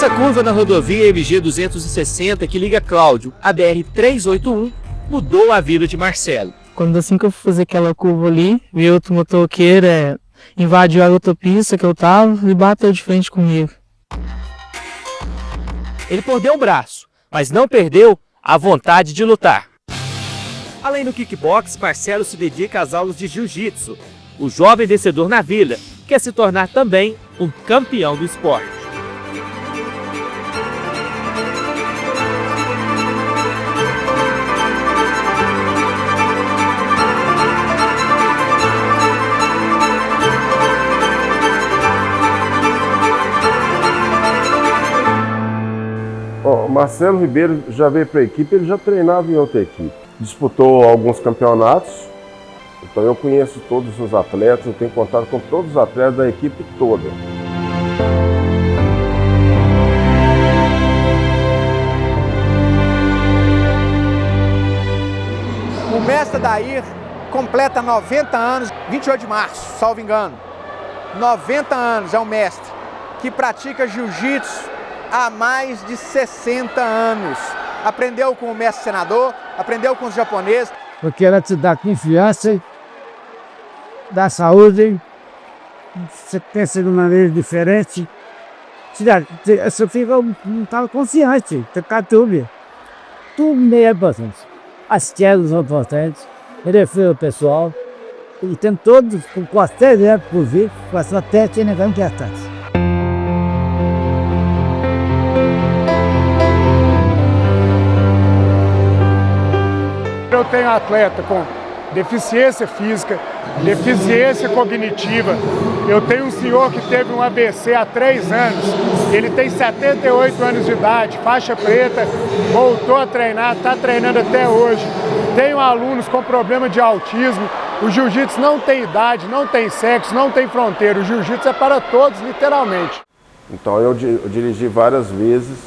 Essa curva na rodovia MG-260 que liga Cláudio à BR-381 mudou a vida de Marcelo. Quando assim que eu fui fazer aquela curva ali, veio outro motoqueiro, invadiu a autopista que eu tava e bateu de frente comigo. Ele perdeu o braço, mas não perdeu a vontade de lutar. Além do kickbox, Marcelo se dedica às aulas de jiu-jitsu. O jovem vencedor na vida quer se tornar também um campeão do esporte. O Marcelo Ribeiro já veio para a equipe, ele já treinava em outra equipe. Disputou alguns campeonatos, então eu conheço todos os atletas, eu tenho contato com todos os atletas da equipe toda. O mestre Adair completa 90 anos, 28 de março, salvo engano. 90 anos é um mestre que pratica jiu-jitsu há mais de 60 anos. Aprendeu com o mestre senador, aprendeu com os japoneses. Porque ela te dá confiança, dá saúde, você pensa de uma maneira diferente. Você fica consciente, fica tudo. Tudo é importante. As quedas são importantes, ele é o pessoal. E tem todos, com qualquer ideia por vir, com a sua técnica importante. Eu tenho atleta com deficiência física, deficiência cognitiva. Eu tenho um senhor que teve um AVC há 3 anos. Ele tem 78 anos de idade, faixa preta, voltou a treinar, está treinando até hoje. Tenho alunos com problema de autismo. O jiu-jitsu não tem idade, não tem sexo, não tem fronteira. O jiu-jitsu é para todos, literalmente. Então eu dirigi várias vezes,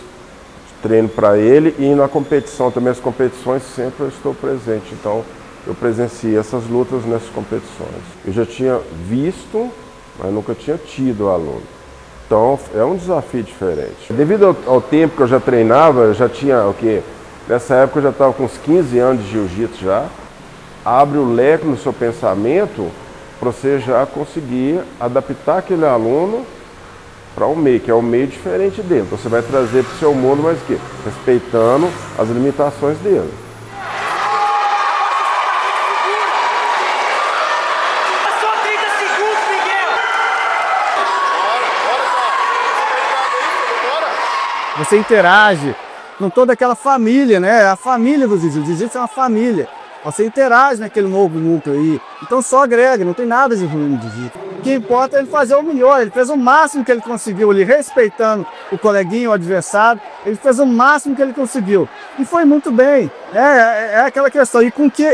treino para ele e na competição também, as competições sempre eu estou presente. Então eu presenciei essas lutas nessas competições. Eu já tinha visto, mas nunca tinha tido aluno. Então é um desafio diferente. Devido ao tempo que eu já treinava, eu já tinha o quê? Nessa época eu já estava com uns 15 anos de jiu-jitsu já. Abre o leque no seu pensamento para você já conseguir adaptar aquele aluno para um meio, que é um meio diferente dele. Então você vai trazer para o seu mundo, mas o quê? Respeitando as limitações dele. Você interage com toda aquela família, né? A família do jiu-jitsu. O jiu-jitsu é uma família. Você interage naquele novo núcleo aí. Então só agrega, não tem nada de ruim no jiu-jitsu. O que importa é ele fazer o melhor. Ele fez o máximo que ele conseguiu ali, respeitando o coleguinha, o adversário. Ele fez o máximo que ele conseguiu. E foi muito bem. É aquela questão. E com o que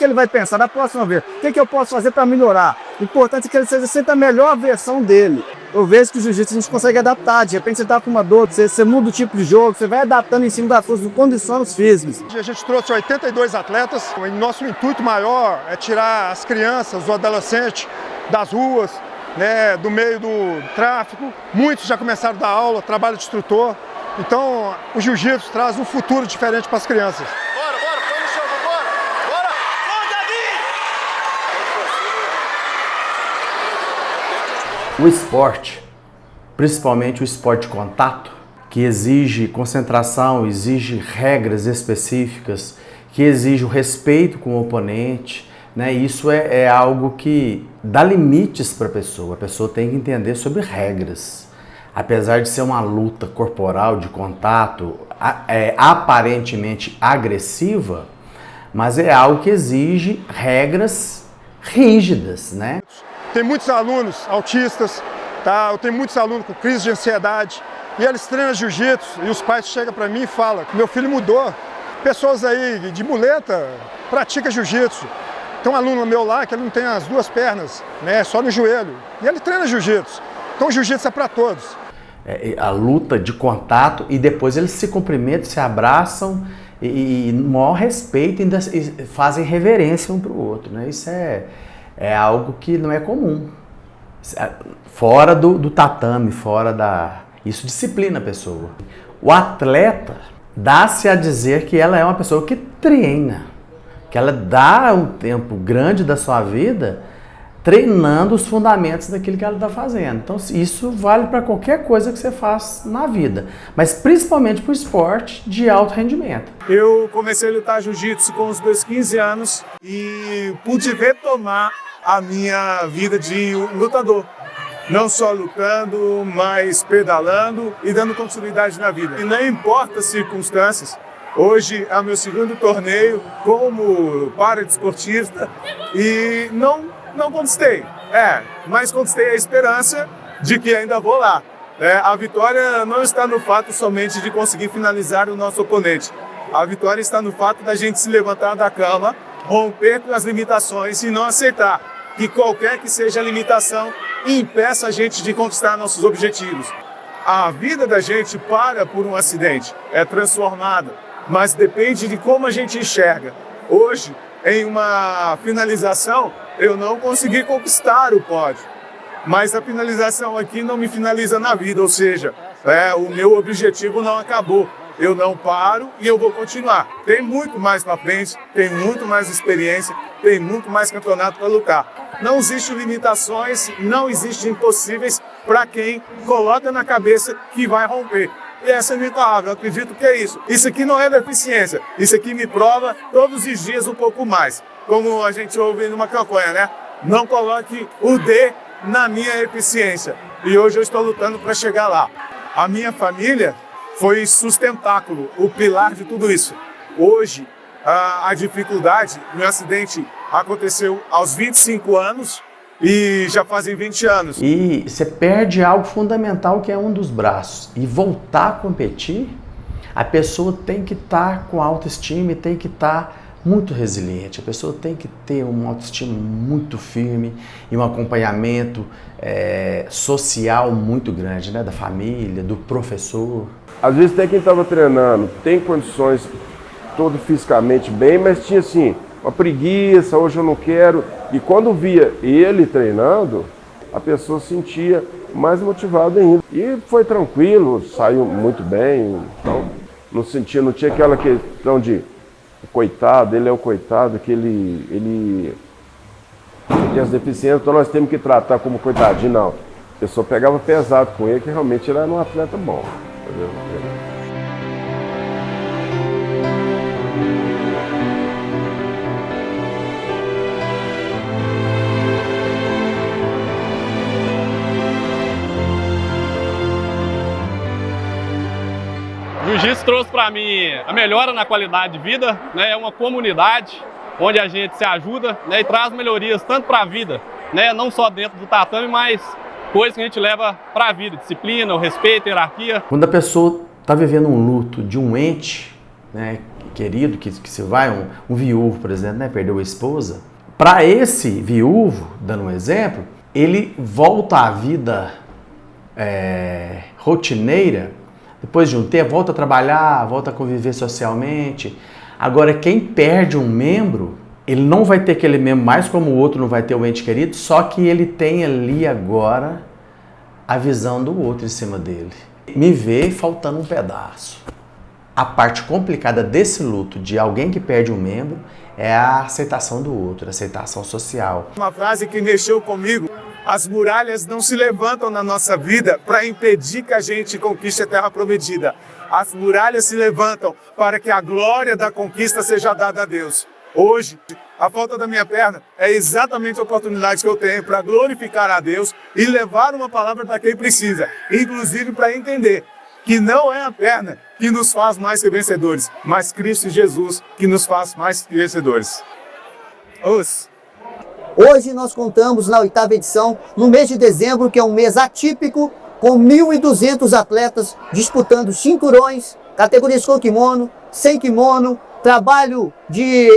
ele vai pensar da próxima vez? O que eu posso fazer para melhorar? O importante é que ele seja sempre a melhor versão dele. Eu vejo que o jiu-jitsu a gente consegue adaptar. De repente você está com uma dor, você muda o tipo de jogo, você vai adaptando em cima das suas condições físicas. A gente trouxe 82 atletas. O nosso intuito maior é tirar as crianças, os adolescentes das ruas, né, do meio do tráfico. Muitos já começaram a dar aula, trabalho de instrutor. Então o jiu-jitsu traz um futuro diferente para as crianças. Bora, põe no chão, bora! O esporte, principalmente o esporte de contato, que exige concentração, exige regras específicas, que exige o respeito com o oponente, né? Isso é algo que dá limites para a pessoa tem que entender sobre regras. Apesar de ser uma luta corporal de contato aparentemente agressiva, mas é algo que exige regras rígidas, né? Tem muitos alunos autistas, tá? Eu tenho muitos alunos com crise de ansiedade e eles treinam jiu-jitsu e os pais chegam para mim e falam: meu filho mudou. Pessoas aí de muleta praticam jiu-jitsu. Tem um aluno meu lá que ele não tem as 2 pernas, né? Só no joelho. E ele treina jiu-jitsu. Então o jiu-jitsu é para todos. A luta de contato e depois eles se cumprimentam, se abraçam e no maior respeito ainda fazem reverência um para o outro, né? Isso é algo que não é comum. Fora do tatame, fora da Isso disciplina a pessoa. O atleta dá-se a dizer que ela é uma pessoa que treina, que ela dá um tempo grande da sua vida treinando os fundamentos daquilo que ela está fazendo. Então isso vale para qualquer coisa que você faz na vida, mas principalmente para o esporte de alto rendimento. Eu comecei a lutar jiu-jitsu com os meus 15 anos e pude retomar a minha vida de lutador. Não só lutando, mas pedalando e dando continuidade na vida. E não importa as circunstâncias, hoje é o meu segundo torneio como paradesportista e não conquistei. Mas conquistei a esperança de que ainda vou lá. A vitória não está no fato somente de conseguir finalizar o nosso oponente. A vitória está no fato da gente se levantar da cama, romper com as limitações e não aceitar que qualquer que seja a limitação impeça a gente de conquistar nossos objetivos. A vida da gente para por um acidente, é transformada, mas depende de como a gente enxerga. Hoje, em uma finalização, eu não consegui conquistar o pódio, mas a finalização aqui não me finaliza na vida, ou seja, o meu objetivo não acabou. Eu não paro e eu vou continuar. Tem muito mais para frente, tem muito mais experiência, tem muito mais campeonato para lutar. Não existem limitações, não existem impossíveis para quem coloca na cabeça que vai romper. E essa é a minha palavra, eu acredito que é isso. Isso aqui não é deficiência, isso aqui me prova todos os dias um pouco mais. Como a gente ouve numa campanha, né? Não coloque o D na minha eficiência. E hoje eu estou lutando para chegar lá. A minha família foi sustentáculo, o pilar de tudo isso. Hoje, a dificuldade, meu acidente aconteceu aos 25 anos e já fazem 20 anos. E você perde algo fundamental que é um dos braços. E voltar a competir, a pessoa tem que estar com autoestima e tem que estar muito resiliente. A pessoa tem que ter uma autoestima muito firme e um acompanhamento social muito grande, né? Da família, do professor. Às vezes até quem estava treinando tem condições todo fisicamente bem, mas tinha assim, uma preguiça, hoje eu não quero. E quando via ele treinando, a pessoa se sentia mais motivada ainda. E foi tranquilo, saiu muito bem, então não tinha aquela questão de coitado, ele é um coitado, que ele tem as deficiências, então nós temos que tratar como coitadinho, não. A pessoa pegava pesado com ele, que realmente ele era um atleta bom. Entendeu? Jiu-jitsu trouxe para mim a melhora na qualidade de vida, né? É uma comunidade onde a gente se ajuda, né? E traz melhorias tanto para a vida, né? Não só dentro do tatame, mas coisas que a gente leva para a vida, disciplina, o respeito, a hierarquia. Quando a pessoa está vivendo um luto de um ente, né, querido, que se vai, um viúvo, por exemplo, né, perdeu a esposa, para esse viúvo, dando um exemplo, ele volta à vida rotineira. Depois de um tempo, volta a trabalhar, volta a conviver socialmente. Agora, quem perde um membro, ele não vai ter aquele membro mais como o outro não vai ter o ente querido, só que ele tem ali agora a visão do outro em cima dele. Me vê faltando um pedaço. A parte complicada desse luto de alguém que perde um membro é a aceitação do outro, a aceitação social. Uma frase que mexeu comigo: as muralhas não se levantam na nossa vida para impedir que a gente conquiste a terra prometida. As muralhas se levantam para que a glória da conquista seja dada a Deus. Hoje, a falta da minha perna é exatamente a oportunidade que eu tenho para glorificar a Deus e levar uma palavra para quem precisa, inclusive para entender que não é a perna que nos faz mais que vencedores, mas Cristo Jesus que nos faz mais que vencedores. Hoje nós contamos na 8ª edição, no mês de dezembro, que é um mês atípico, com 1.200 atletas disputando cinturões, categorias com kimono, sem kimono, trabalho de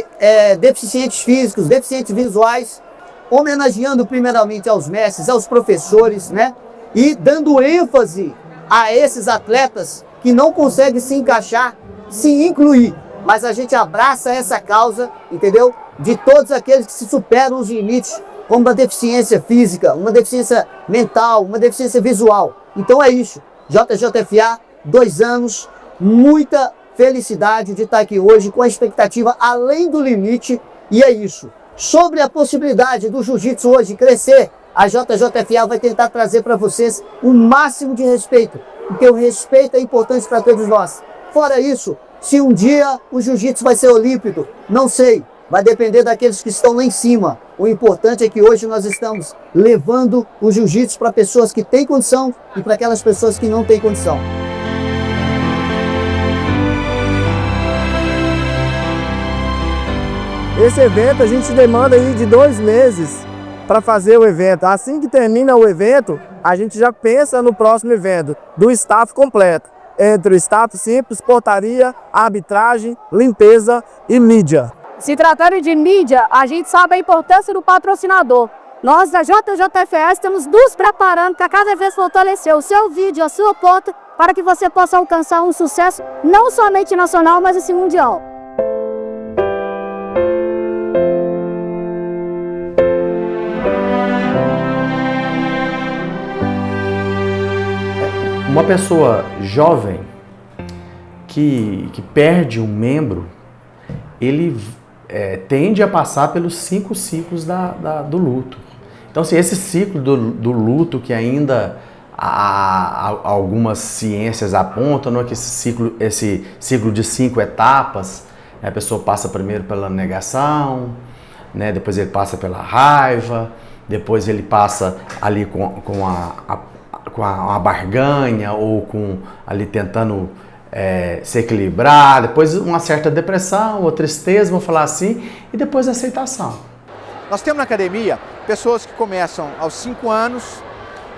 deficientes físicos, deficientes visuais, homenageando primeiramente aos mestres, aos professores, né? E dando ênfase a esses atletas que não conseguem se encaixar, se incluir. Mas a gente abraça essa causa, entendeu? De todos aqueles que se superam os limites, como uma deficiência física, uma deficiência mental, uma deficiência visual. Então é isso. JJFA, 2 anos, muita felicidade de estar aqui hoje com a expectativa além do limite, e é isso. Sobre a possibilidade do jiu-jitsu hoje crescer, a JJFA vai tentar trazer para vocês o máximo de respeito, porque o respeito é importante para todos nós. Fora isso, se um dia o jiu-jitsu vai ser olímpico, não sei, vai depender daqueles que estão lá em cima. O importante é que hoje nós estamos levando o jiu-jitsu para pessoas que têm condição e para aquelas pessoas que não têm condição. Esse evento a gente demanda aí de 2 meses para fazer o evento. Assim que termina o evento, a gente já pensa no próximo evento, do staff completo. Entre o staff simples, portaria, arbitragem, limpeza e mídia. Se tratando de mídia, a gente sabe a importância do patrocinador. Nós da JJFA estamos nos preparando para cada vez fortalecer o seu vídeo, a sua ponta, para que você possa alcançar um sucesso não somente nacional, mas assim mundial. Uma pessoa jovem que perde um membro, ele tende a passar pelos 5 ciclos do luto. Então, assim, esse ciclo do luto que ainda algumas ciências apontam, não é que esse ciclo de 5 etapas, né, a pessoa passa primeiro pela negação, né, depois ele passa pela raiva, depois ele passa ali com a barganha ou ali tentando se equilibrar, depois uma certa depressão ou tristeza, vamos falar assim, e depois a aceitação. Nós temos na academia pessoas que começam aos 5 anos,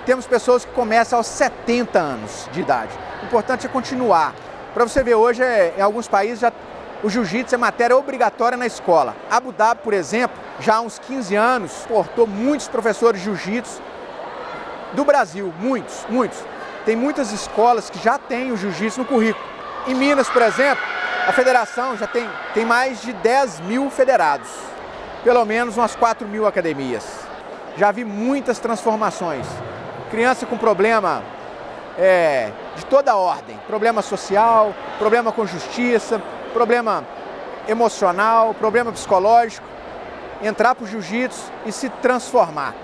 temos pessoas que começam aos 70 anos de idade. O importante é continuar. Para você ver, hoje em alguns países o jiu-jitsu é matéria obrigatória na escola. Abu Dhabi, por exemplo, já há uns 15 anos, portou muitos professores de jiu-jitsu do Brasil, muitos. Tem muitas escolas que já têm o jiu-jitsu no currículo. Em Minas, por exemplo, a federação já tem mais de 10 mil federados, pelo menos umas 4 mil academias. Já vi muitas transformações. Criança com problema de toda ordem, problema social, problema com justiça, problema emocional, problema psicológico, entrar para o jiu-jitsu e se transformar.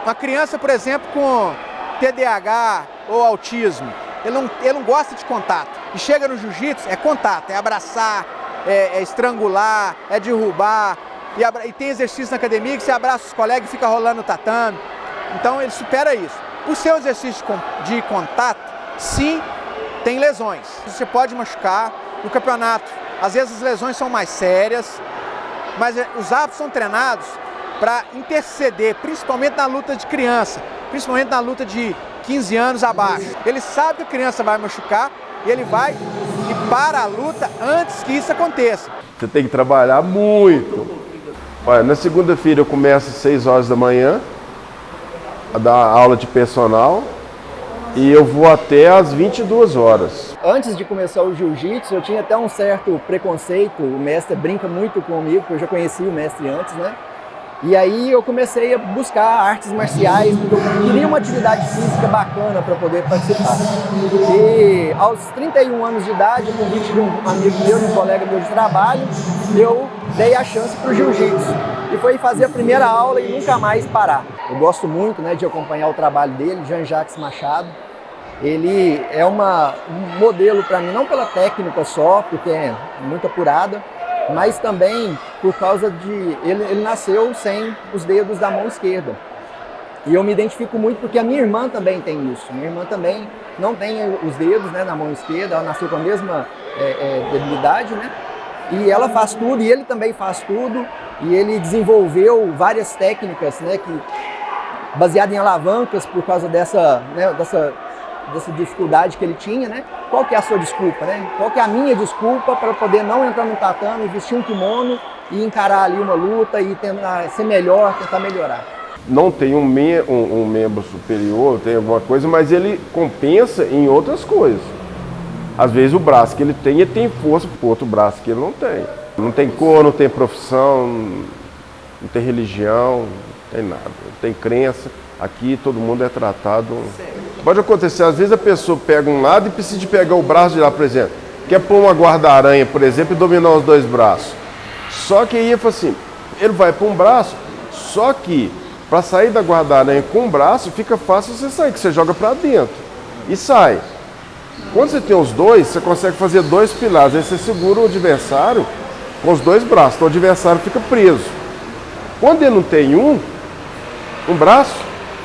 Uma criança, por exemplo, com TDAH ou autismo, ele não gosta de contato. E chega no jiu-jitsu, é contato, é abraçar, é estrangular, é derrubar. E tem exercício na academia que você abraça os colegas e fica rolando no tatame. Então ele supera isso. O seu exercício de contato, sim, tem lesões. Você pode machucar no campeonato. Às vezes as lesões são mais sérias, mas os árbitros são treinados para interceder, principalmente na luta de criança, principalmente na luta de 15 anos abaixo. Ele sabe que a criança vai machucar e ele vai e para a luta antes que isso aconteça. Você tem que trabalhar muito. Olha, na segunda-feira eu começo às 6 horas da manhã a dar aula de personal e eu vou até às 22 horas. Antes de começar o jiu-jitsu, eu tinha até um certo preconceito. O mestre brinca muito comigo, porque eu já conheci o mestre antes, né? E aí eu comecei a buscar artes marciais, porque eu queria uma atividade física bacana para poder participar. E aos 31 anos de idade, a convite de um amigo meu, de um colega meu de trabalho, eu dei a chance para o jiu-jitsu. E foi fazer a primeira aula e nunca mais parar. Eu gosto muito, né, de acompanhar o trabalho dele, Jean-Jacques Machado. Ele é um modelo para mim, não pela técnica só, porque é muito apurada, mas também por causa de... Ele nasceu sem os dedos da mão esquerda. E eu me identifico muito porque a minha irmã também tem isso. Minha irmã também não tem os dedos, né, na mão esquerda, ela nasceu com a mesma debilidade, né? E ela faz tudo, e ele também faz tudo. E ele desenvolveu várias técnicas, né, baseadas em alavancas por causa dessa dificuldade que ele tinha, né? Qual que é a sua desculpa, né? Qual que é a minha desculpa para poder não entrar no tatame, vestir um kimono e encarar ali uma luta e tentar ser melhor, tentar melhorar? Não tem um membro superior, tem alguma coisa, mas ele compensa em outras coisas. Às vezes o braço que ele tem força para o outro braço que ele não tem. Não tem cor, não tem profissão, não tem religião, não tem nada, não tem crença. Aqui todo mundo é tratado Pode acontecer, às vezes a pessoa pega um lado e precisa de pegar o braço de lá, por exemplo. Quer pôr uma guarda-aranha, por exemplo, e dominar os dois braços. Só que aí ele fala assim, ele vai para um braço, só que para sair da guarda-aranha com o braço, fica fácil você sair, que você joga para dentro e sai. Quando você tem os dois, você consegue fazer dois pilares, aí você segura o adversário com os dois braços, então o adversário fica preso. Quando ele não tem um braço,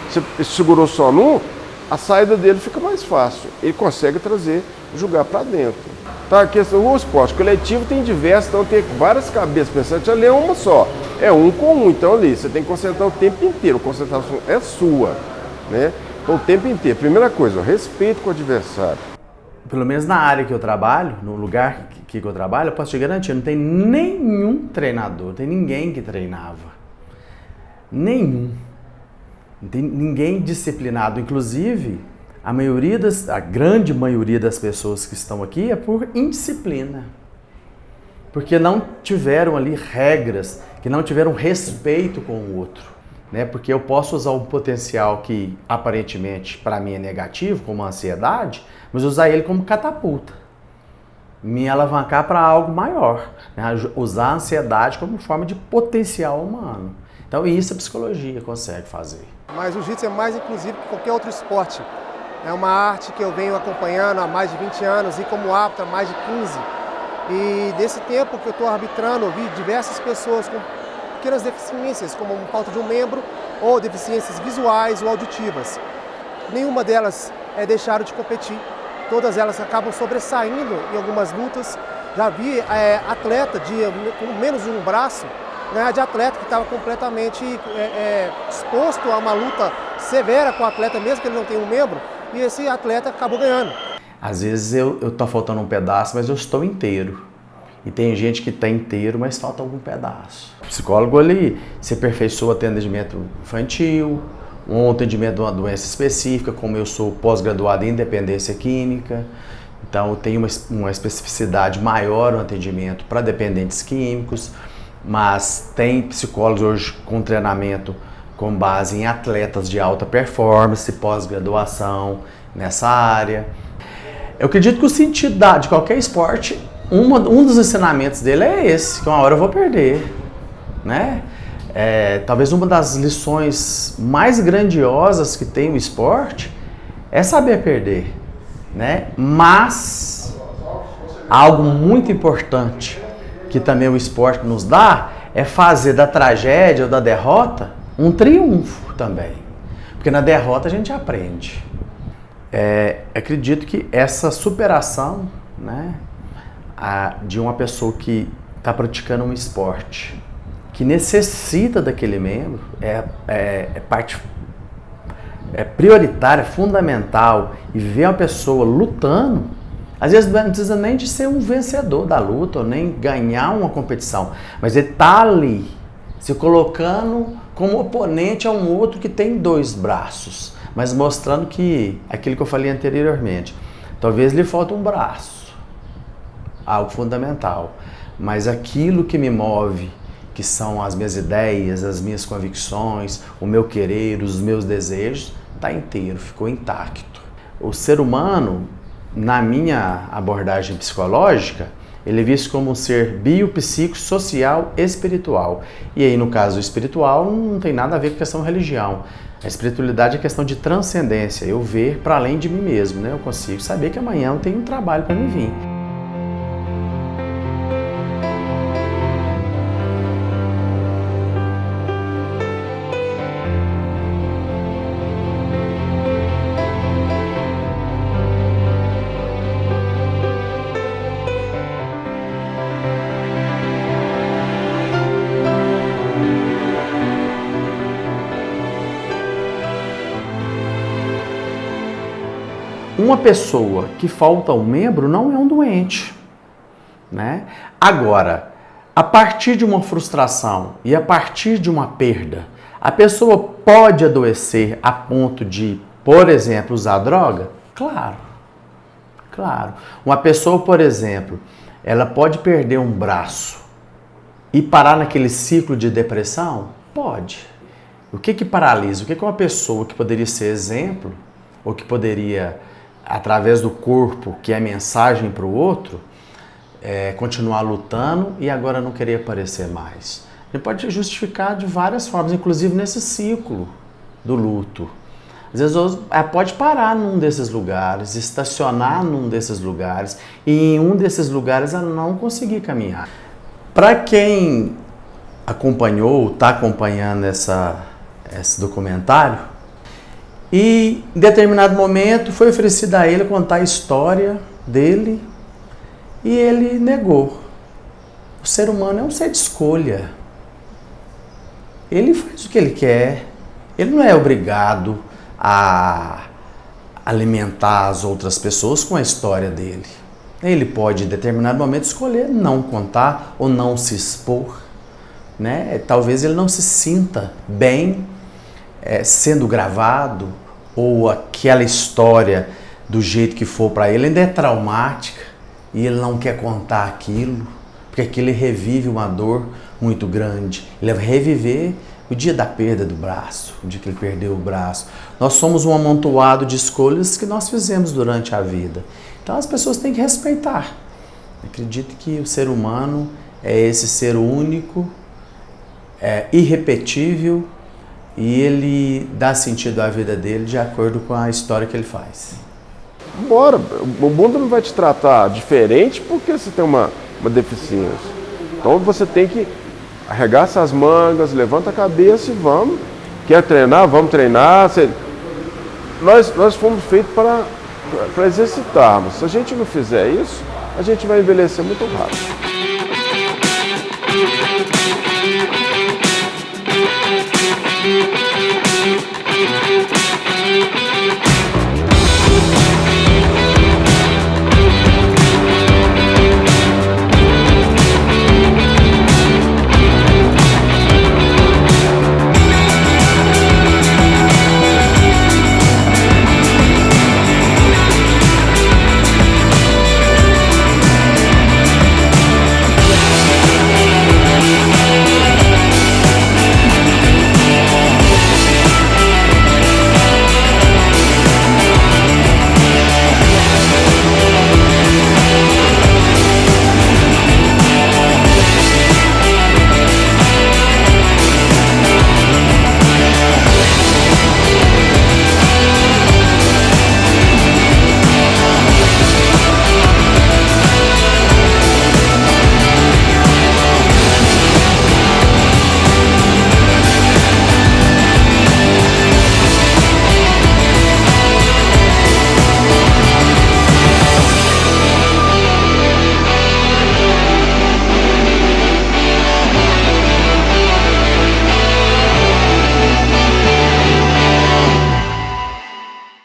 você segurou só num, a saída dele fica mais fácil. Ele consegue jogar para dentro. Tá, a questão, o esporte coletivo tem diversos, então tem várias cabeças pensantes, ali é uma só. É um com um, então ali, você tem que concentrar o tempo inteiro, a concentração é sua, né? Então o tempo inteiro. Primeira coisa, respeito com o adversário. Pelo menos na área que eu trabalho, no lugar que eu trabalho, eu posso te garantir, não tem nenhum treinador, não tem ninguém que treinava. Nenhum. Não tem ninguém disciplinado. Inclusive, a grande maioria das pessoas que estão aqui é por indisciplina. Porque não tiveram ali regras, que não tiveram respeito com o outro. Né? Porque eu posso usar um potencial que aparentemente para mim é negativo, como a ansiedade, mas usar ele como catapulta. Me alavancar para algo maior. Né? Usar a ansiedade como forma de potencial humano. Então isso a psicologia consegue fazer. Mas o jiu-jitsu é mais inclusivo que qualquer outro esporte. É uma arte que eu venho acompanhando há mais de 20 anos e como árbitro há mais de 15. E desse tempo que eu estou arbitrando, eu vi diversas pessoas com pequenas deficiências, como falta de um membro ou deficiências visuais ou auditivas. Nenhuma delas deixaram de competir. Todas elas acabam sobressaindo em algumas lutas. Já vi atleta com menos de um braço, né, de atleta que estava completamente exposto a uma luta severa com o atleta, mesmo que ele não tenha um membro, e esse atleta acabou ganhando. Às vezes eu tô faltando um pedaço, mas eu estou inteiro. E tem gente que está inteiro, mas falta algum pedaço. O psicólogo ali se aperfeiçoa atendimento infantil, um atendimento de uma doença específica, como eu sou pós-graduado em dependência química, então eu tenho uma especificidade maior no atendimento para dependentes químicos, mas tem psicólogos hoje com treinamento com base em atletas de alta performance, pós-graduação nessa área. Eu acredito que o sentido de qualquer esporte, um dos ensinamentos dele é esse, que uma hora eu vou perder, né? Talvez uma das lições mais grandiosas que tem o esporte é saber perder, né? Mas algo muito importante que também o esporte nos dá é fazer da tragédia ou da derrota um triunfo também, porque na derrota a gente aprende. Acredito que essa superação, né, de uma pessoa que está praticando um esporte que necessita daquele membro parte prioritária, fundamental, e ver uma pessoa lutando, às vezes não precisa nem de ser um vencedor da luta ou nem ganhar uma competição, mas ele está ali se colocando como oponente a um outro que tem dois braços, mas mostrando que aquilo que eu falei anteriormente, talvez lhe falte um braço, algo fundamental, mas aquilo que me move, que são as minhas ideias, as minhas convicções, o meu querer, os meus desejos, está inteiro, ficou intacto. O ser humano, na minha abordagem psicológica, ele é visto como um ser biopsicossocial espiritual. E aí, no caso espiritual, não tem nada a ver com questão de religião. A espiritualidade é questão de transcendência, eu ver para além de mim mesmo, né? Eu consigo saber que amanhã eu tenho um trabalho para me vir. Uma pessoa que falta um membro não é um doente, né? Agora, a partir de uma frustração e a partir de uma perda, a pessoa pode adoecer a ponto de, por exemplo, usar droga? Claro, claro. Uma pessoa, por exemplo, ela pode perder um braço e parar naquele ciclo de depressão? Pode. O que paralisa? O que uma pessoa que poderia ser exemplo ou que poderia, através do corpo, que é mensagem para o outro, continuar lutando e agora não querer aparecer mais. Ele pode justificar de várias formas, inclusive nesse ciclo do luto. Às vezes pode parar num desses lugares, estacionar num desses lugares e em um desses lugares ela não conseguir caminhar. Para quem acompanhou, está acompanhando esse documentário, e em determinado momento foi oferecido a ele contar a história dele e ele negou. O ser humano é um ser de escolha. Ele faz o que ele quer, ele não é obrigado a alimentar as outras pessoas com a história dele. Ele pode, em determinado momento, escolher não contar ou não se expor, né? Talvez ele não se sinta bem sendo gravado, ou aquela história, do jeito que for para ele, ainda é traumática e ele não quer contar aquilo, porque aquilo revive uma dor muito grande. Ele vai reviver o dia da perda do braço, o dia que ele perdeu o braço. Nós somos um amontoado de escolhas que nós fizemos durante a vida. Então as pessoas têm que respeitar. Acredito que o ser humano é esse ser único, irrepetível, e ele dá sentido à vida dele de acordo com a história que ele faz. Bora, o mundo não vai te tratar diferente porque você tem uma deficiência. Então você tem que arregaça as mangas, levanta a cabeça e vamos. Quer treinar? Vamos treinar. Nós fomos feitos para exercitarmos. Se a gente não fizer isso, a gente vai envelhecer muito rápido.